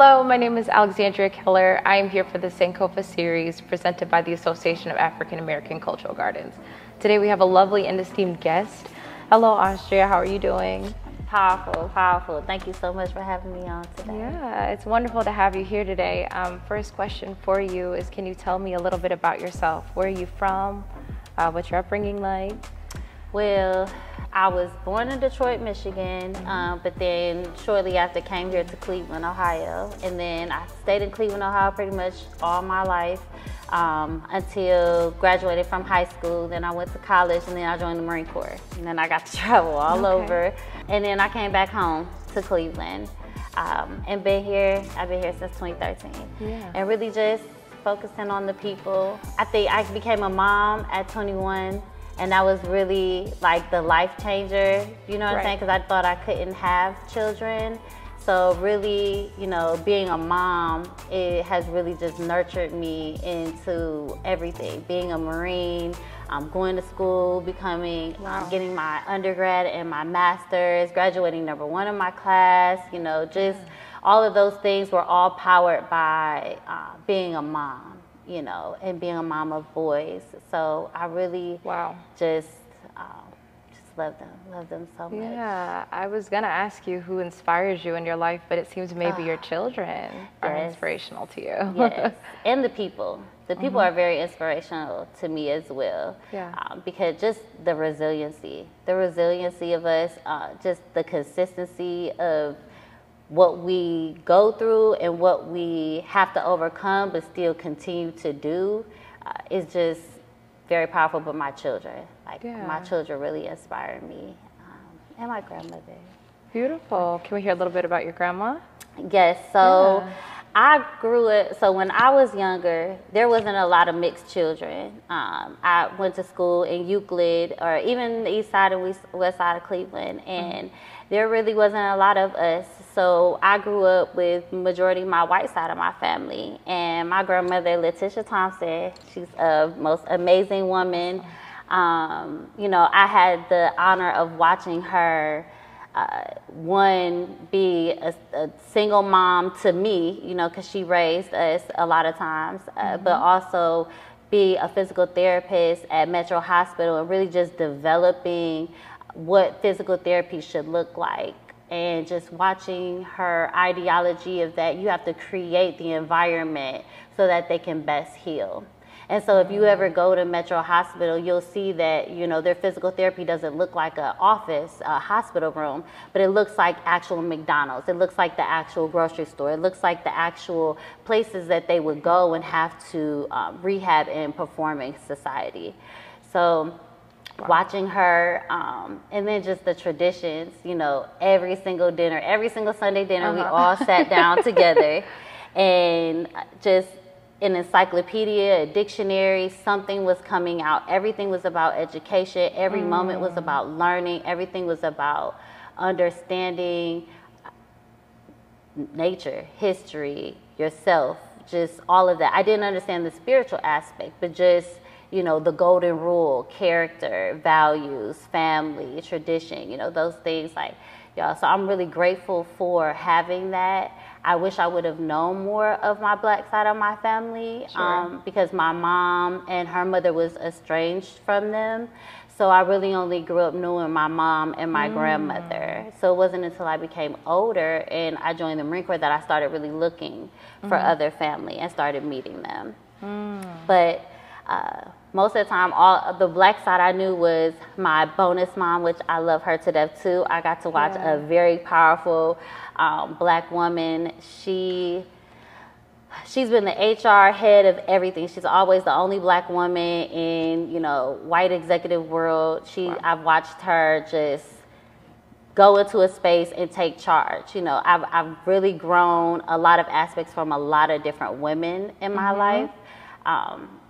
Hello, my name is Alexandria Keller. I am here for the Sankofa series presented by the Association of African American Cultural Gardens. Today we have a lovely and esteemed guest. Hello, Austreeia. How are you doing? Powerful, powerful. Thank you so much for having me on today. Yeah, it's wonderful to have you here today. First question for you is, can you tell me a little bit about yourself? Where are you from? What's your upbringing like? Well, I was born in Detroit, Michigan, but then shortly after came here to Cleveland, Ohio. And then I stayed in Cleveland, Ohio pretty much all my life until graduated from high school. Then I went to college and then I joined the Marine Corps. And then I got to travel all over. And then I came back home to Cleveland and I've been here since 2013. Yeah. And really just focusing on the people. I think I became a mom at 21. And that was really like the life changer, you know what I'm saying? Because I thought I couldn't have children. So really, you know, being a mom, it has really just nurtured me into everything. Being a Marine, going to school, becoming, getting my undergrad and my master's, graduating #1 in my class, you know, just all of those things were all powered by being a mom. You know, and being a mom of boys. So I really just love them so much. Yeah, I was gonna ask you who inspires you in your life, but it seems maybe your children are inspirational to you. Yes, and the people. The people are very inspirational to me as well. Yeah. Because just the resiliency of us, just the consistency of what we go through and what we have to overcome but still continue to do is just very powerful. But my children, my children really inspire me, and my grandmother. Beautiful. Can we hear a little bit about your grandma? Yes, so I grew up, so when I was younger, there wasn't a lot of mixed children. I went to school in Euclid, or even the east side and west side of Cleveland, and there really wasn't a lot of us. So I grew up with majority my white side of my family, and my grandmother, Letitia Thompson, she's a most amazing woman. You know, I had the honor of watching her be a single mom to me, you know, because she raised us a lot of times, but also be a physical therapist at Metro Hospital and really just developing what physical therapy should look like. And just watching her ideology of that, you have to create the environment so that they can best heal. And so if you ever go to Metro Hospital, you'll see that, you know, their physical therapy doesn't look like an office, a hospital room, but it looks like actual McDonald's. It looks like the actual grocery store. It looks like the actual places that they would go and have to rehab and perform in society. So watching her, and then just the traditions, you know, every single dinner, every single Sunday dinner, we all sat down together and just an encyclopedia, a dictionary, something was coming out. Everything was about education. Every moment was about learning. Everything was about understanding nature, history, yourself, just all of that. I didn't understand the spiritual aspect, but just, you know, the golden rule, character, values, family, tradition, you know, those things so I'm really grateful for having that. I wish I would have known more of my black side of my family because my mom and her mother was estranged from them. So I really only grew up knowing my mom and my grandmother. So it wasn't until I became older and I joined the Marine Corps that I started really looking for other family and started meeting them. But most of the time, all the black side I knew was my bonus mom, which I love her to death too. I got to watch a very powerful black woman. She's been the HR head of everything. She's always the only black woman in, you know, white executive world. I've watched her just go into a space and take charge. You know, I've really grown a lot of aspects from a lot of different women in my life.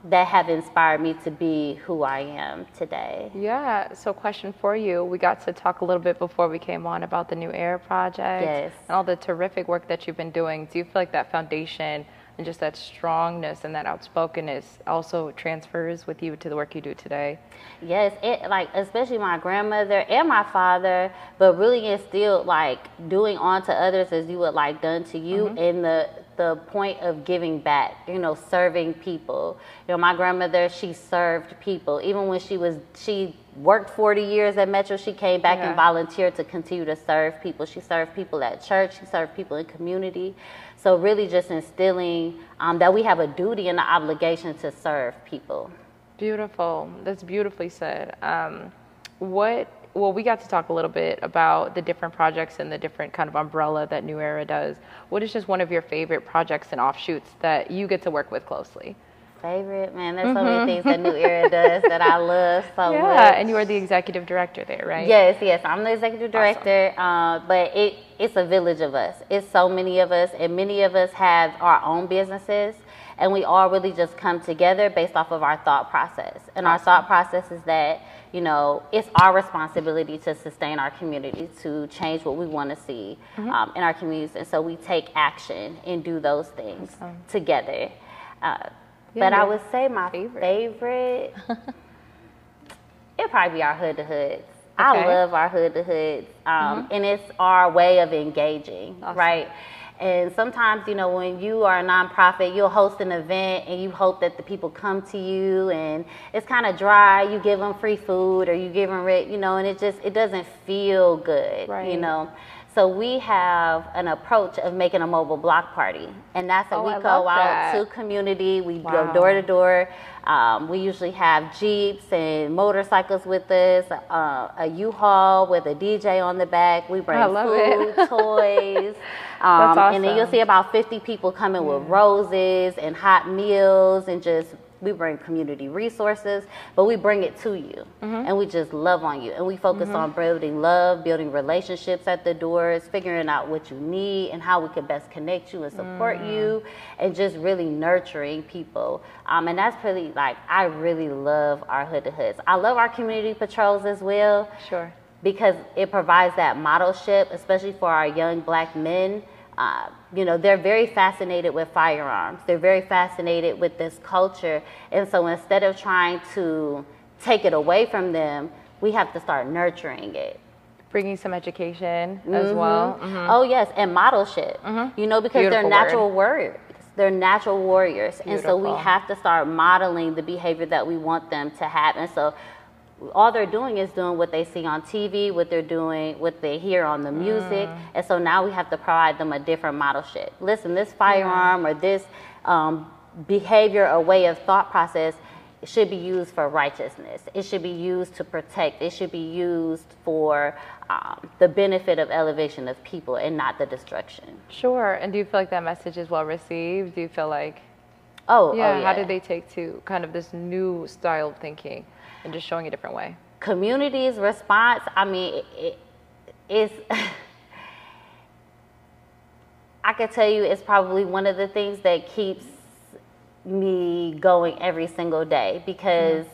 That have inspired me to be who I am today. Yeah, so question for you. We got to talk a little bit before we came on about the New Era project and all the terrific work that you've been doing. Do you feel like that foundation and just that strongness and that outspokenness also transfers with you to the work you do today. Yes, it, like especially my grandmother and my father, but really instilled like doing unto others as you would like done to you, and the point of giving back, you know, serving people. You know, my grandmother, she served people. Even when she worked 40 years at Metro, she came back and volunteered to continue to serve people. She served people at church, she served people in community. So really just instilling that we have a duty and an obligation to serve people. Beautiful. That's beautifully said. Well, we got to talk a little bit about the different projects and the different kind of umbrella that New Era does. What is just one of your favorite projects and offshoots that you get to work with closely? Favorite? Man, there's so many things that New Era does that I love so much. Yeah, and you are the executive director there, right? Yes, I'm the executive director, but it's a village of us. It's so many of us, and many of us have our own businesses, and we all really just come together based off of our thought process. And our thought process is that, you know, it's our responsibility to sustain our community, to change what we want to see in our communities. And so we take action and do those things together. But I would say my favorite it'd probably be our Hood to Hoods. I love our Hood to Hoods. And it's our way of engaging, right? And sometimes, you know, when you are a nonprofit, you'll host an event and you hope that the people come to you and it's kind of dry. You give them free food or you give them, you know, and it doesn't feel good, you know. So we have an approach of making a mobile block party. And that's that we go out to community. We go door to door. We usually have Jeeps and motorcycles with us, a U-Haul with a DJ on the back. We bring food, toys. That's awesome. And then you'll see about 50 people coming with roses and hot meals, and just we bring community resources, but we bring it to you, and we just love on you, and we focus on building love, building relationships at the doors, figuring out what you need and how we can best connect you and support you, and just really nurturing people. And that's really, like, I really love our Hood to Hoods. I love our community patrols as well. Sure. Because it provides that modelship, especially for our young Black men. You know, they're very fascinated with firearms. They're very fascinated with this culture. And so instead of trying to take it away from them, we have to start nurturing it. Bringing some education as well. Oh, yes, and modelship. You know, because they're natural warriors. They're natural warriors. And so we have to start modeling the behavior that we want them to have. And so all they're doing is doing what they see on TV, what they're doing, what they hear on the music. And so now we have to provide them a different modelship. Listen, this firearm or this behavior or way of thought process should be used for righteousness. It should be used to protect. It should be used for the benefit of elevation of people and not the destruction. Sure. And do you feel like that message is well received? Do you feel like, oh yeah. How did they take to kind of this new style of thinking and just showing a different way? Community's response, I mean, it's, I could tell you it's probably one of the things that keeps me going every single day, because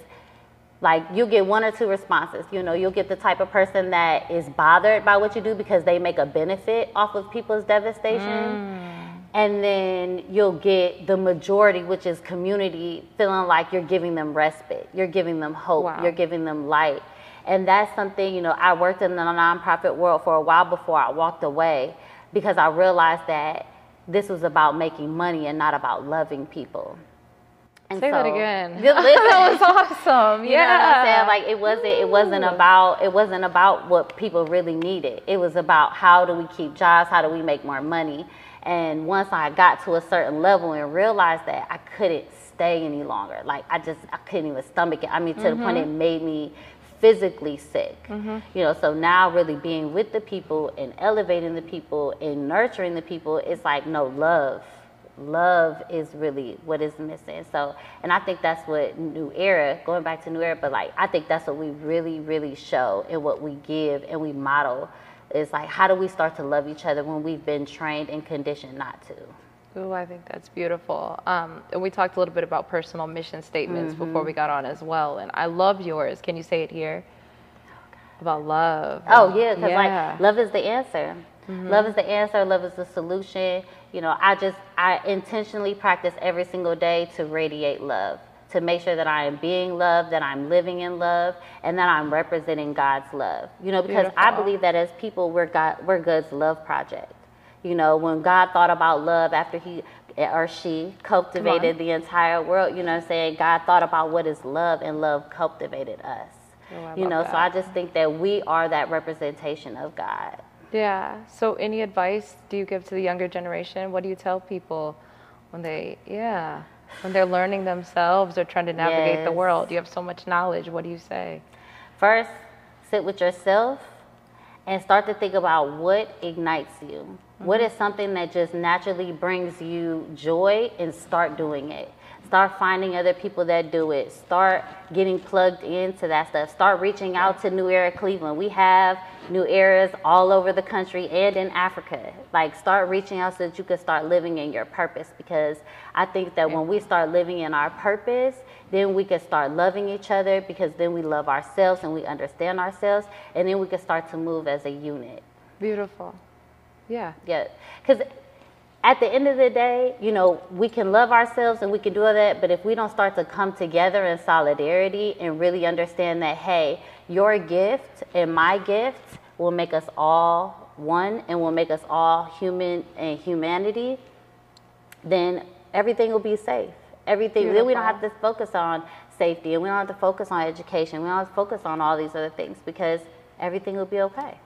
like you'll get one or two responses. You know, you'll get the type of person that is bothered by what you do because they make a benefit off of people's devastation. And then you'll get the majority, which is community, feeling like you're giving them respite, you're giving them hope, you're giving them light. And that's something, you know, I worked in the nonprofit world for a while before I walked away, because I realized that this was about making money and not about loving people. And Say so, that again. That was awesome. You know what I'm saying? Like it wasn't about what people really needed. It was about how do we keep jobs, how do we make more money. And once I got to a certain level and realized that I couldn't stay any longer, like I couldn't even stomach it. I mean, to the point it made me physically sick. You know, so now really being with the people and elevating the people and nurturing the people, it's like, no, love is really what is missing. So, and I think that's what New Era, going back to New Era, but like, I think that's what we really, really show and what we give and we model. It's like, how do we start to love each other when we've been trained and conditioned not to? Ooh, I think that's beautiful. And we talked a little bit about personal mission statements before we got on as well. And I love yours. Can you say it here? About love. Oh, yeah, because like, love is the answer. Love is the answer. Love is the solution. I intentionally practice every single day to radiate love, to make sure that I am being loved, that I'm living in love, and that I'm representing God's love. Because Beautiful. I believe that as people, we're God's love project. When God thought about love after he or she cultivated the entire world, God thought about what is love, and love cultivated us. So I just think that we are that representation of God. Yeah. So any advice do you give to the younger generation? What do you tell people when they're learning themselves or trying to navigate the world? You have so much knowledge. What do you say? First, sit with yourself and start to think about what ignites you. What is something that just naturally brings you joy, and start doing it. Start finding other people that do it. Start getting plugged into that stuff. Start reaching out to New Era Cleveland. We have new eras all over the country and in Africa. Start reaching out so that you can start living in your purpose, because I think that when we start living in our purpose, then we can start loving each other, because then we love ourselves and we understand ourselves, and then we can start to move as a unit. Beautiful. Yeah. Yeah. Because at the end of the day, we can love ourselves and we can do all that, but if we don't start to come together in solidarity and really understand that, hey, your gift and my gift will make us all one and will make us all human and humanity, then everything will be safe. Everything. Then we don't have to focus on safety, and we don't have to focus on education. We don't have to focus on all these other things, because everything will be okay.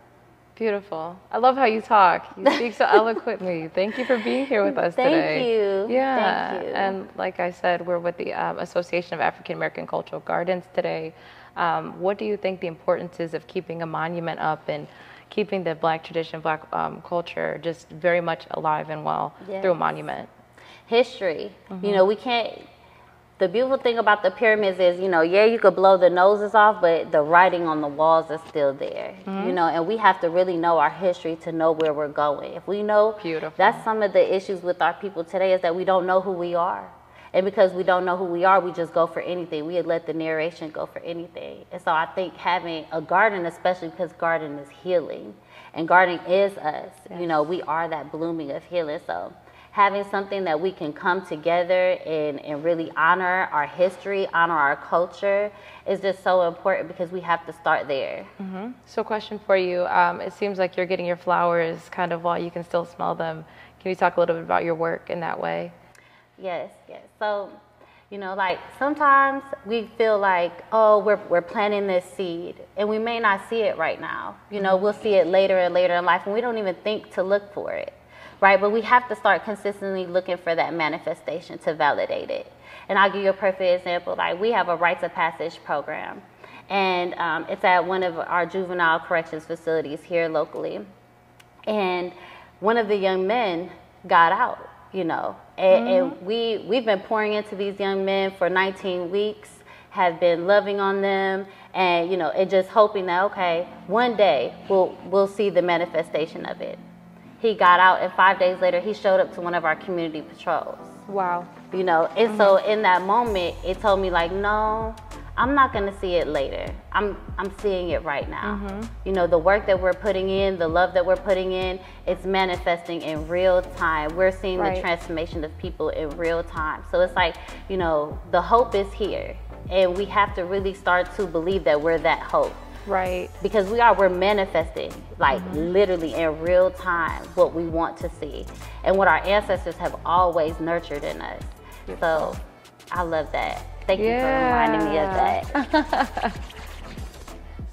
Beautiful. I love how you talk. You speak so eloquently. Thank you for being here with us today. Thank you. Yeah. Thank you. And like I said, we're with the Association of African American Cultural Gardens today. What do you think the importance is of keeping a monument up and keeping the Black tradition, Black culture just very much alive and well through a monument? History. We can't. The beautiful thing about the pyramids is, you could blow the noses off, but the writing on the walls is still there, and we have to really know our history to know where we're going. If we know, that's some of the issues with our people today, is that we don't know who we are. And because we don't know who we are, we just go for anything. We let the narration go for anything. And so I think having a garden, especially because garden is healing, and gardening is us, we are that blooming of healing. So having something that we can come together and really honor our history, honor our culture, is just so important, because we have to start there. So question for you, it seems like you're getting your flowers kind of while you can still smell them. Can you talk a little bit about your work in that way? Yes. So, sometimes we feel like, oh, we're planting this seed, and we may not see it right now. We'll see it later and later in life, and we don't even think to look for it. Right, but we have to start consistently looking for that manifestation to validate it. And I'll give you a perfect example. We have a rites of passage program, and it's at one of our juvenile corrections facilities here locally. And one of the young men got out, and we've been pouring into these young men for 19 weeks, have been loving on them, and and just hoping that, okay, one day we'll see the manifestation of it. He got out, and 5 days later, he showed up to one of our community patrols. Wow. And so in that moment, it told me, no, I'm not going to see it later. I'm seeing it right now. The work that we're putting in, the love that we're putting in, it's manifesting in real time. We're seeing the transformation of people in real time. So it's the hope is here, and we have to really start to believe that we're that hope. Right. Because we're manifesting, literally in real time, what we want to see, and what our ancestors have always nurtured in us. So I love that. Thank you for reminding me of that.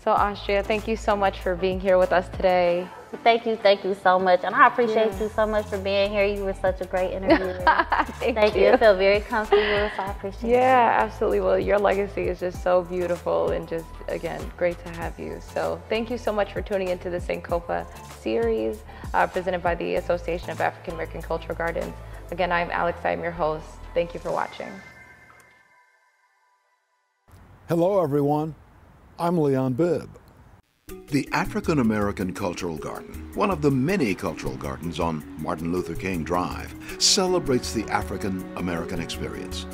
So Austreeia, thank you so much for being here with us today. Thank you so much. And I appreciate you so much for being here. You were such a great interviewer. Thank you. I feel very comfortable, so I appreciate it. Yeah, absolutely. Well, your legacy is just so beautiful, and just, again, great to have you. So thank you so much for tuning into the Sankofa series presented by the Association of African American Cultural Gardens. Again, I'm Alex. I'm your host. Thank you for watching. Hello, everyone. I'm Leon Bibb. The African American Cultural Garden, one of the many cultural gardens on Martin Luther King Drive, celebrates the African American experience.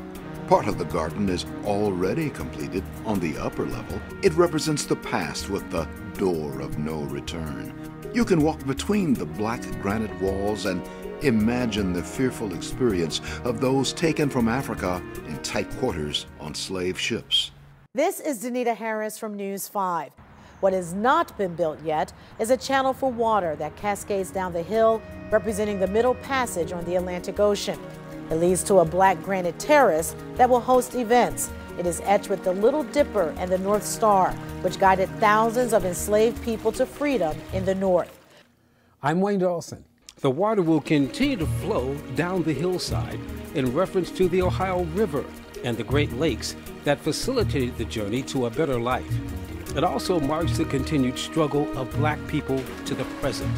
Part of the garden is already completed on the upper level. It represents the past with the door of no return. You can walk between the black granite walls and Imagine the fearful experience of those taken from Africa in tight quarters on slave ships. This is Danita Harris from News 5. What has not been built yet is a channel for water that cascades down the hill, representing the Middle Passage on the Atlantic Ocean. It leads to a black granite terrace that will host events. It is etched with the Little Dipper and the North Star, which guided thousands of enslaved people to freedom in the North. I'm Wayne Dawson. The water will continue to flow down the hillside in reference to the Ohio River and the Great Lakes that facilitated the journey to a better life. It also marks the continued struggle of black people to the present.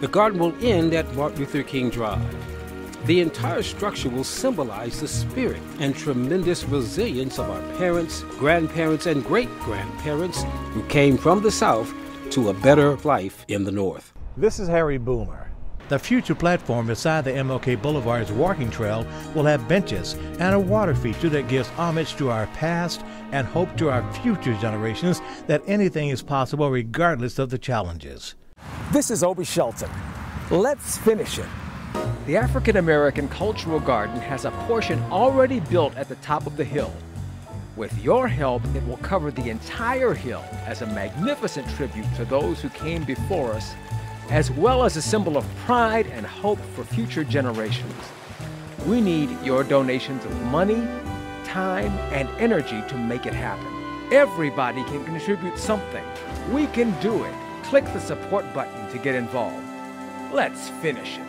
The garden will end at Martin Luther King Drive. The entire structure will symbolize the spirit and tremendous resilience of our parents, grandparents, and great-grandparents who came from the South to a better life in the North. This is Harry Boomer. The future platform beside the MLK Boulevard's walking trail will have benches and a water feature that gives homage to our past and hope to our future generations that anything is possible regardless of the challenges. This is Obie Shelton. Let's finish it. The African American Cultural Garden has a portion already built at the top of the hill. With your help, it will cover the entire hill as a magnificent tribute to those who came before us, as well as a symbol of pride and hope for future generations. We need your donations of money, time, and energy to make it happen. Everybody can contribute something. We can do it. Click the support button to get involved. Let's finish it.